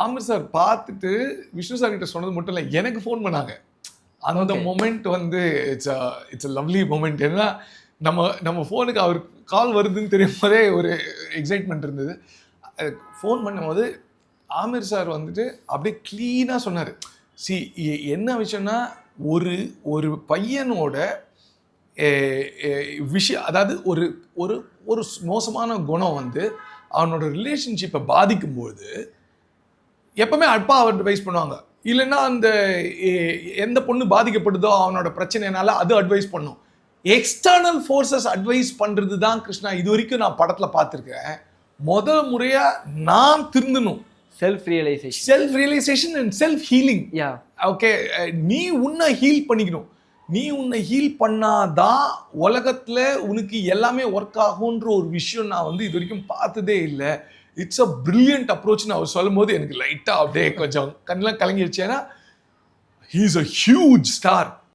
Aamir sir பார்த்துட்டு Vishnu sir கிட்ட சொன்னது மட்டும் இல்லை, எனக்கு ஃபோன் பண்ணாங்க. அந்த மொமெண்ட் வந்து இட்ஸ் அ லவ்லி மொமெண்ட். ஏன்னா நம்ம ஃபோனுக்கு அவர் கால் வருதுன்னு தெரியும் போதே ஒரு எக்ஸைட்மெண்ட் இருந்தது. ஃபோன் பண்ணும்போது ஆமிர் சார் வந்துட்டு அப்படியே க்ளீனாக சொன்னார். என்ன விஷயம்னா, ஒரு பையனோட விஷயம், அதாவது ஒரு ஒரு ஒரு மோசமான குணம் வந்து அவனோட ரிலேஷன்ஷிப்பை பாதிக்கும்போது எப்பவுமே அப்பா அட்வைஸ் பண்ணுவாங்க. இல்லைன்னா அந்த எந்த பொண்ணு பாதிக்கப்படுதோ அவனோட பிரச்சனைனால அது அட்வைஸ் பண்ணும். எக்ஸ்டர்னல் ஃபோர்ஸஸ் அட்வைஸ் பண்ணுறது தான் கிருஷ்ணா இது வரைக்கும் நான் படத்தில் பார்த்துருக்கேன். முதல் முறையாக நான் திருந்தணும். Self realisation and self healing. Okay, நீ உன்னை ஹீல் பண்ணிக்கணும். நீ உன்னை ஹீல் பண்ணாதான் உலகத்தில் உனக்கு எல்லாமே ஒர்க் ஆகுன்ற ஒரு விஷயம் நான் வந்து இது வரைக்கும் பார்த்ததே இல்லை. இட்ஸ் அ பிரில்லியன்ட் அப்ரோச்னு அவர் சொல்லும் போது எனக்கு லைட்டாக அப்படியே கொஞ்சம் கண்ணெலாம் கலங்கிடுச்சு. ஏன்னா he is a huge star.